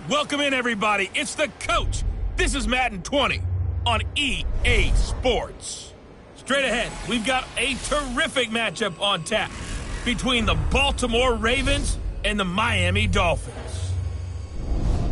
Welcome in, everybody. It's the coach. This is Madden 20 on EA Sports. Straight ahead, we've got a terrific matchup on tap between the Baltimore Ravens and the Miami Dolphins.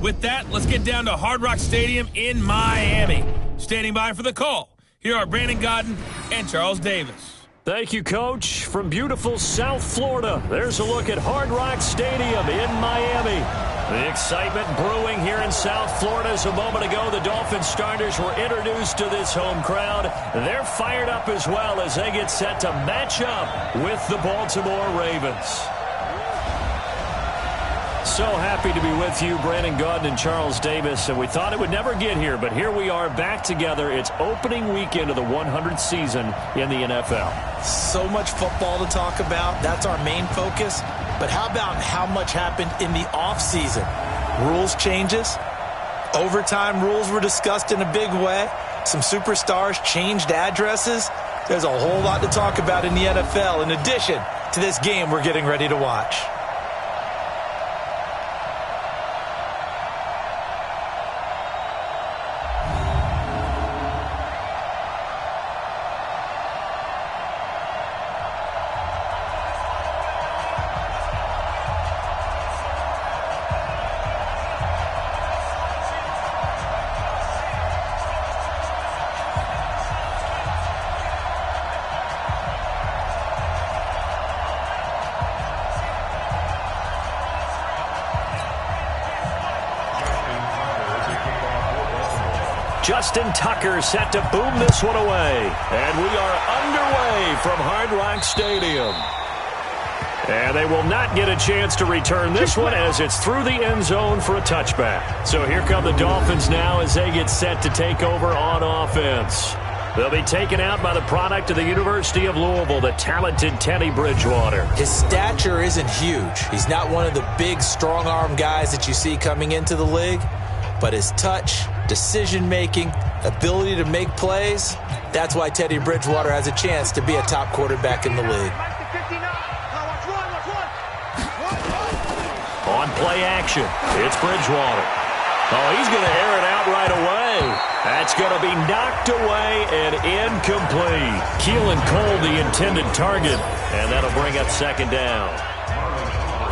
With that, let's get down to Hard Rock Stadium in Miami. Standing by for the call, here are Brandon Godden and Charles Davis. Thank you, Coach. From beautiful South Florida, there's a look at Hard Rock Stadium in Miami. The excitement brewing here in South Florida as a moment ago. The Dolphins starters were introduced to this home crowd. They're fired up as well as they get set to match up with the Baltimore Ravens. So happy to be with you, Brandon Godden and Charles Davis. And we thought it would never get here, but here we are back together. It's opening weekend of the 100th season in the NFL. So much football to talk about. That's our main focus. But how about how much happened in the offseason? Rules changes. Overtime rules were discussed in a big way. Some superstars changed addresses. There's a whole lot to talk about in the NFL in addition to this game we're getting ready to watch. Justin Tucker set to boom this one away. And we are underway from Hard Rock Stadium. And they will not get a chance to return this one as it's through the end zone for a touchback. So here come the Dolphins now as they get set to take over on offense. They'll be taken out by the product of the University of Louisville, the talented Teddy Bridgewater. His stature isn't huge. He's not one of the big, strong-arm guys that you see coming into the league. But his touch, decision-making, ability to make plays, that's why Teddy Bridgewater has a chance to be a top quarterback in the league. On play action, it's Bridgewater. Oh, he's going to air it out right away. That's going to be knocked away and incomplete. Keelan Cole, the intended target, and that'll bring up second down.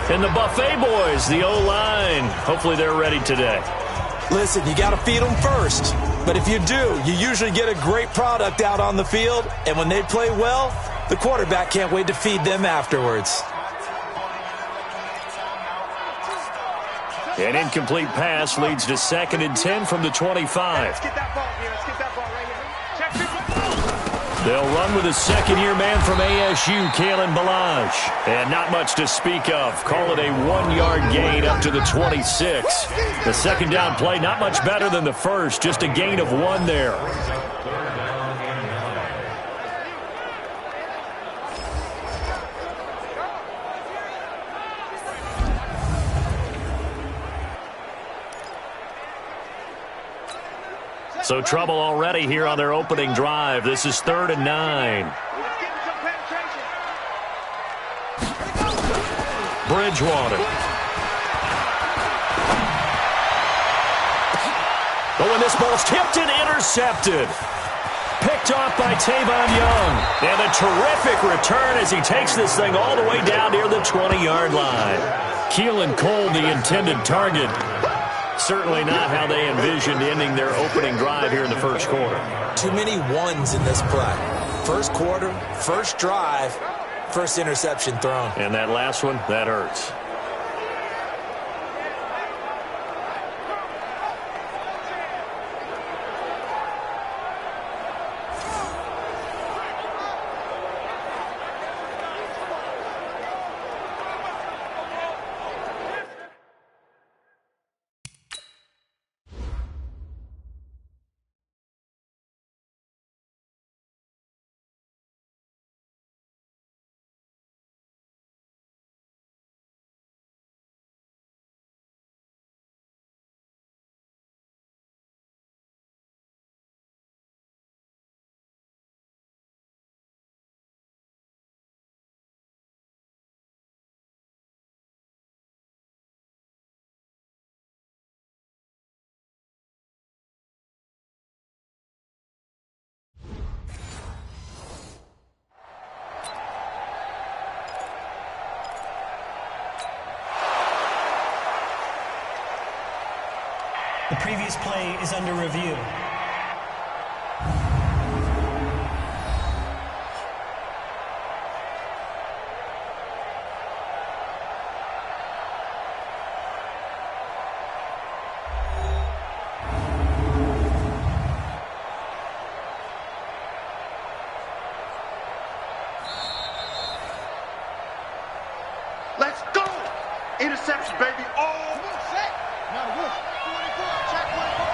And the Buffet boys, the O-line, hopefully they're ready today. Listen, you got to feed them first. But if you do, you usually get a great product out on the field. And when they play well, the quarterback can't wait to feed them afterwards. An incomplete pass leads to 2nd and 10 from the 25. Let's get that ball here. Let's get that ball right here. Check this. They'll run with a second-year man from ASU, Kalen Ballage. And not much to speak of. Call it a 1-yard gain up to the 26. The second down play, not much better than the first. Just a gain of 1 there. So trouble already here on their opening drive. This is 3rd and 9. Bridgewater. Oh, and this ball's tipped and intercepted. Picked off by Tavon Young. And a terrific return as he takes this thing all the way down near the 20-yard line. Keelan Cole, the intended target. Certainly not how they envisioned ending their opening drive here in the first quarter. Too many ones in this play. First quarter, first drive, first interception thrown. And that last one, that hurts. The previous play is under review. Let's go! Interception, baby. Oh, set. Now look. 44, check 44.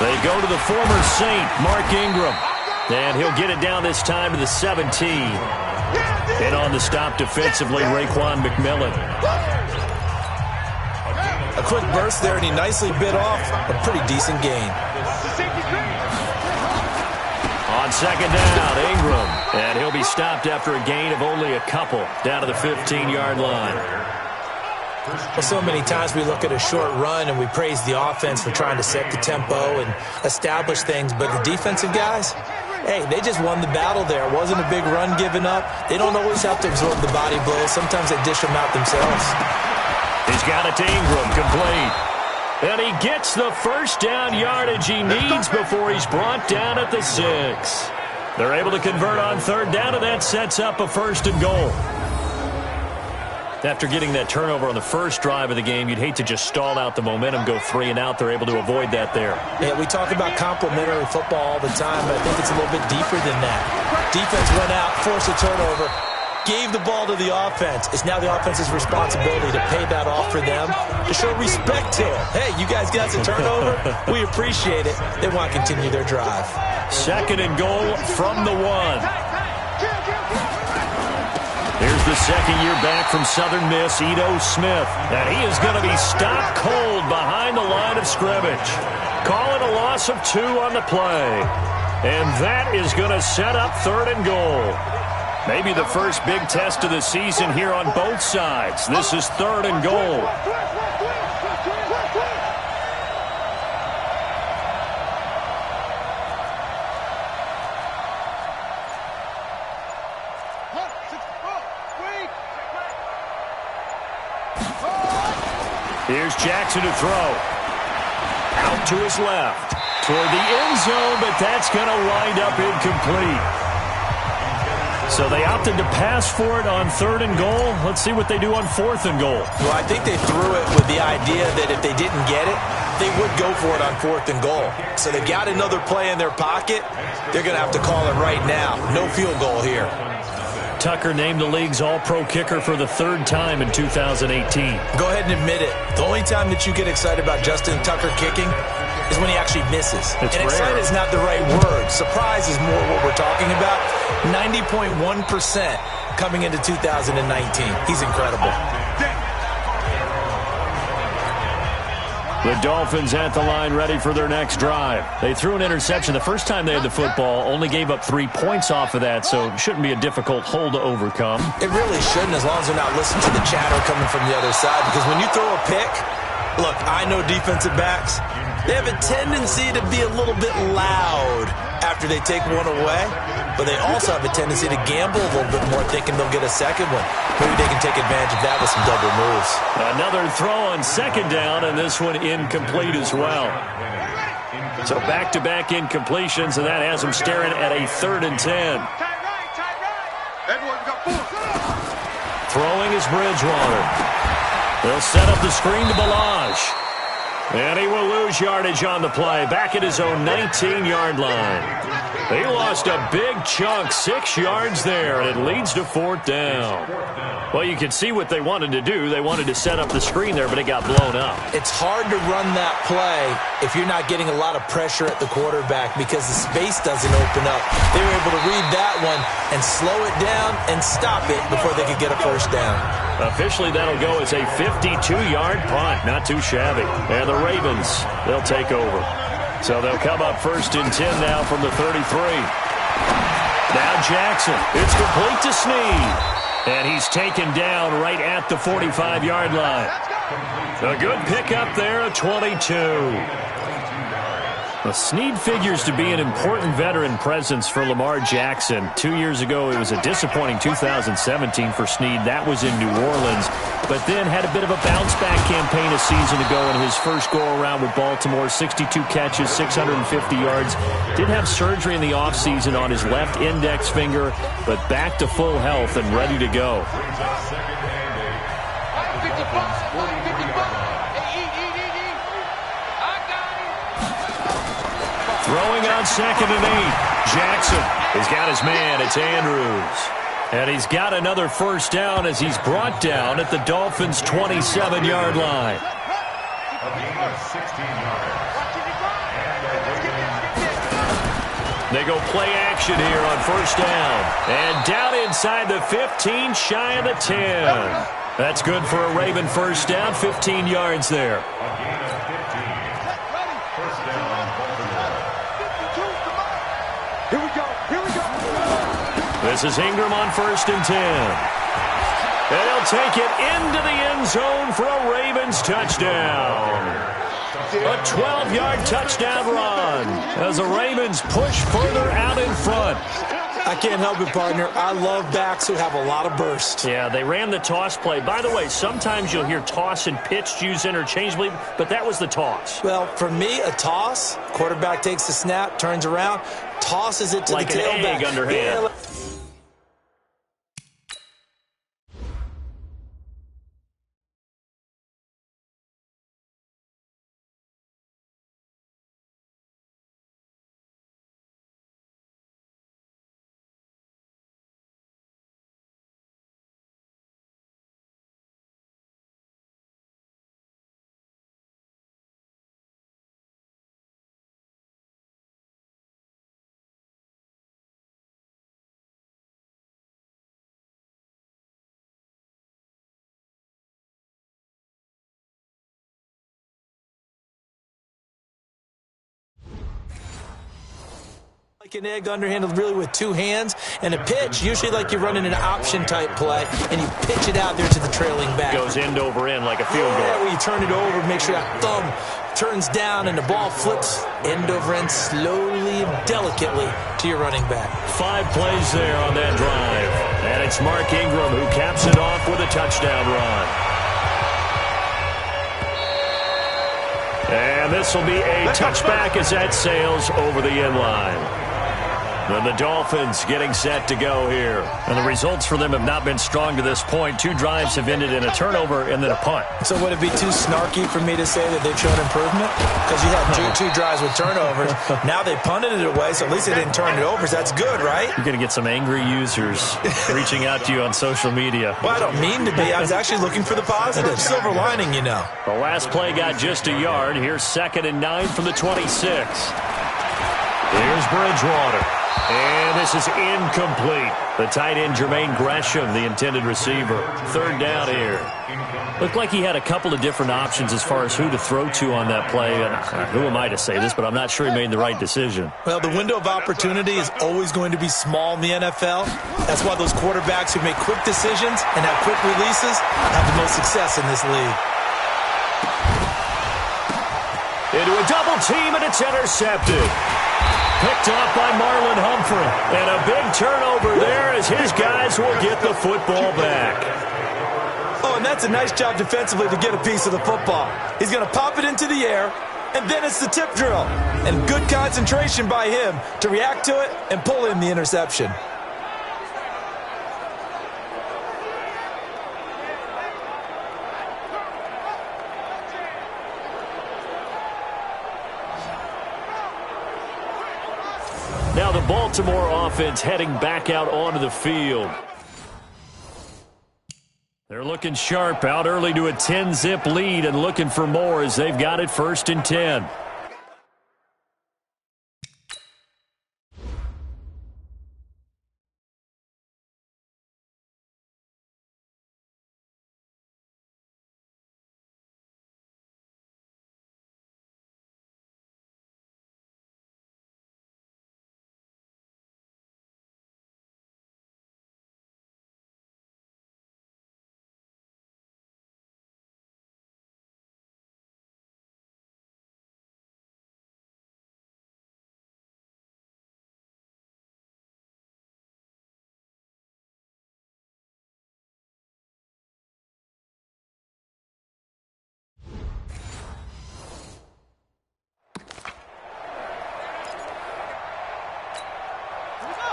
They go to the former Saint, Mark Ingram. And he'll get it down this time to the 17. And on the stop defensively, Raekwon McMillan. A quick burst there, and he nicely bit off a pretty decent gain. On second down, Ingram. And he'll be stopped after a gain of only a couple down to the 15-yard line. Well, so many times we look at a short run and we praise the offense for trying to set the tempo and establish things, but the defensive guys, hey, they just won the battle there. It wasn't a big run given up. They don't always have to absorb the body blows. Sometimes they dish them out themselves. He's got it to Ingram, complete. And he gets the first down yardage he needs before he's brought down at the 6. They're able to convert on third down, and that sets up a 1st and goal. After getting that turnover on the first drive of the game, you'd hate to just stall out the momentum, go 3 and out. They're able to avoid that there. Yeah, we talk about complementary football all the time, but I think it's a little bit deeper than that. Defense went out, forced a turnover, gave the ball to the offense. It's now the offense's responsibility to pay that off for them, to show respect to them. Hey, you guys got the turnover? We appreciate it. They want to continue their drive. 2nd and goal from the 1. Here's the second year back from Southern Miss, Ito Smith. And he is going to be stopped cold behind the line of scrimmage. Call it a loss of 2 on the play. And that is going to set up 3rd and goal. Maybe the first big test of the season here on both sides. This is 3rd and goal. Here's Jackson to throw. Out to his left. Toward the end zone, but that's going to wind up incomplete. So they opted to pass for it on 3rd and goal. Let's see what they do on 4th and goal. Well, I think they threw it with the idea that if they didn't get it, they would go for it on 4th and goal. So they got another play in their pocket. They're going to have to call it right now. No field goal here. Tucker named the league's all-pro kicker for the 3rd time in 2018. Go ahead and admit it. The only time that you get excited about Justin Tucker kicking is when he actually misses. And excited is not the right word. Surprise is more what we're talking about. 90.1% coming into 2019. He's incredible. The Dolphins at the line ready for their next drive. They threw an interception the first time they had the football, only gave up 3 points off of that, so it shouldn't be a difficult hole to overcome. It really shouldn't, as long as they're not listening to the chatter coming from the other side, because when you throw a pick, look, I know defensive backs, they have a tendency to be a little bit loud after they take one away, but they also have a tendency to gamble a little bit more, thinking they'll get a second one. Maybe they can take advantage of that with some double moves. Another throw on 2nd down, and this one incomplete as well. So back-to-back incompletions, and that has them staring at a 3rd and 10. Throwing is Bridgewater. They'll set up the screen to Balazs. And he will lose yardage on the play, back at his own 19-yard line. He lost a big chunk, 6 yards there, and it leads to 4th down. Well, you can see what they wanted to do. They wanted to set up the screen there, but it got blown up. It's hard to run that play if you're not getting a lot of pressure at the quarterback because the space doesn't open up. They were able to read that one and slow it down and stop it before they could get a 1st down. Officially, that'll go as a 52-yard punt. Not too shabby. And the Ravens, they'll take over. So they'll come up 1st and 10 now from the 33. Now Jackson. It's complete to Snead. And he's taken down right at the 45-yard line. A good pickup there, a 22. Well, Snead figures to be an important veteran presence for Lamar Jackson. 2 years ago, it was a disappointing 2017 for Snead. That was in New Orleans. But then had a bit of a bounce-back campaign a season ago in his first go-around with Baltimore. 62 catches, 650 yards. Did have surgery in the offseason on his left index finger, but back to full health and ready to go. Throwing on 2nd and 8. Jackson has got his man. It's Andrews. And he's got another first down as he's brought down at the Dolphins' 27-yard line. They go play action here on first down. And down inside the 15, shy of the 10. That's good for a Raven first down, 15 yards there. This is Ingram on 1st and 10. And he'll take it into the end zone for a Ravens touchdown. A 12-yard touchdown run as the Ravens push further out in front. I can't help it, partner. I love backs who have a lot of burst. Yeah, they ran the toss play. By the way, sometimes you'll hear toss and pitch used interchangeably, but that was the toss. Well, for me, a toss, quarterback takes the snap, turns around, tosses it to like the tailback. Like an egg underhand. Yeah. Like an egg underhanded really with two hands, and a pitch, usually like you're running an option-type play, and you pitch it out there to the trailing back. Goes end over end like a field goal. Yeah, where you turn it over, make sure that thumb turns down, and the ball flips end over end slowly and delicately to your running back. 5 plays there on that drive. And it's Mark Ingram who caps it off with a touchdown run. And this will be a touchback as that sails over the end line. And the Dolphins getting set to go here. And the results for them have not been strong to this point. 2 drives have ended in a turnover and then a punt. So would it be too snarky for me to say that they've shown improvement? Because you had two drives with turnovers. Now they punted it away, so at least they didn't turn it over. So that's good, right? You're going to get some angry users reaching out to you on social media. Well, I don't mean to be. I was actually looking for the positive. Silver lining, you know. The last play got just a yard. Here's 2nd and 9 from the 26. Here's Bridgewater. And this is incomplete. The tight end, Jermaine Gresham, the intended receiver. 3rd down here. Looked like he had a couple of different options as far as who to throw to on that play. And who am I to say this, but I'm not sure he made the right decision. Well, the window of opportunity is always going to be small in the NFL. That's why those quarterbacks who make quick decisions and have quick releases have the most success in this league. Into a double team, and it's intercepted. Picked off by Marlon Humphrey. And a big turnover there as his guys will get the football back. Oh, and that's a nice job defensively to get a piece of the football. He's going to pop it into the air, and then it's the tip drill. And good concentration by him to react to it and pull in the interception. Now the Baltimore offense heading back out onto the field. They're looking sharp, out early to a 10-zip lead and looking for more as they've got it 1st and 10.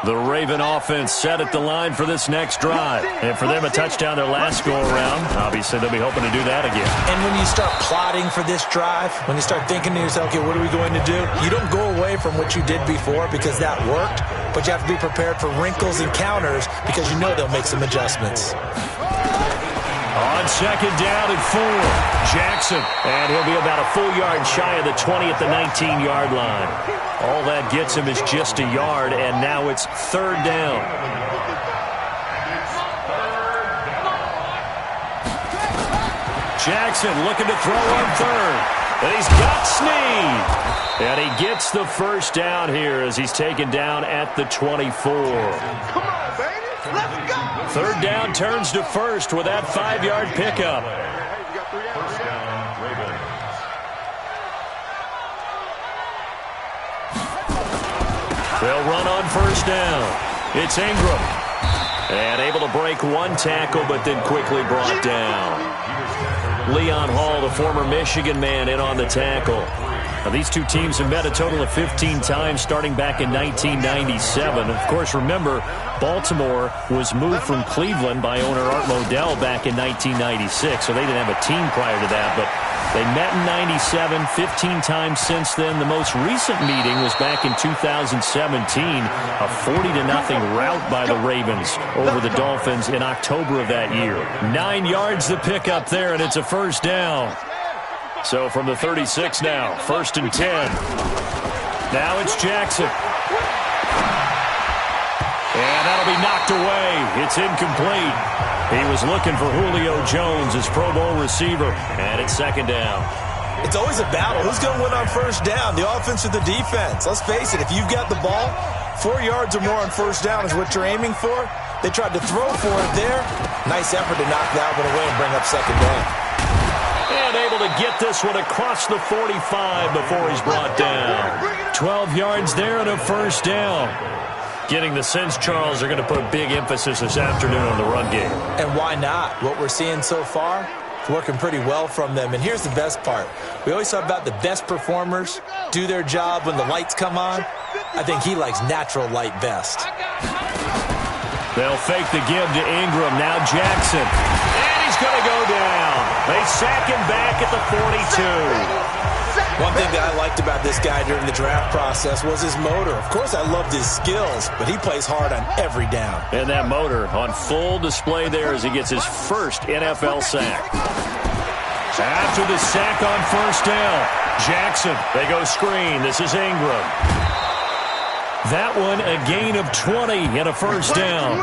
The Raven offense set at the line for this next drive. And for them, a touchdown their last go-around. Obviously, they'll be hoping to do that again. And when you start plotting for this drive, when you start thinking to yourself, okay, what are we going to do? You don't go away from what you did before because that worked, but you have to be prepared for wrinkles and counters because you know they'll make some adjustments. On second down and 4, Jackson. And he'll be about a full yard shy of the 20 at the 19-yard line. All that gets him is just a yard, and now it's third down. Jackson looking to throw on third. And he's got Snead. And he gets the first down here as he's taken down at the 24. Come on, baby. Let's go. Third down turns to first with that 5-yard pickup. They'll run on first down. It's Ingram. And able to break one tackle, but then quickly brought down. Leon Hall, the former Michigan man, in on the tackle. Now, these two teams have met a total of 15 times starting back in 1997. Of course, remember, Baltimore was moved from Cleveland by owner Art Modell back in 1996, so they didn't have a team prior to that, but they met in 97, 15 times since then. The most recent meeting was back in 2017, a 40-0 rout by the Ravens over the Dolphins in October of that year. 9 yards to pick up there, and it's a first down. So from the 36 now, 1st and 10. Now it's Jackson. And that'll be knocked away. It's incomplete. He was looking for Julio Jones, his Pro Bowl receiver, and it's second down. It's always a battle. Who's going to win on first down, the offense or the defense? Let's face it, if you've got the ball, 4 yards or more on first down is what you're aiming for. They tried to throw for it there. Nice effort to knock that one away and bring up second down. And able to get this one across the 45 before he's brought down. 12 yards there and a first down. Getting the sense, Charles, are going to put big emphasis this afternoon on the run game. And why not? What we're seeing so far, it's working pretty well from them. And here's the best part. We always talk about the best performers do their job when the lights come on. I think he likes natural light best. They'll fake the give to Ingram. Now Jackson. And he's going to go down. They sack him back at the 42. One thing that I liked about this guy during the draft process was his motor. Of course, I loved his skills, but he plays hard on every down. And that motor on full display there as he gets his first NFL sack. After the sack on first down, Jackson, they go screen. This is Ingram. That one, a gain of 20 and a first down.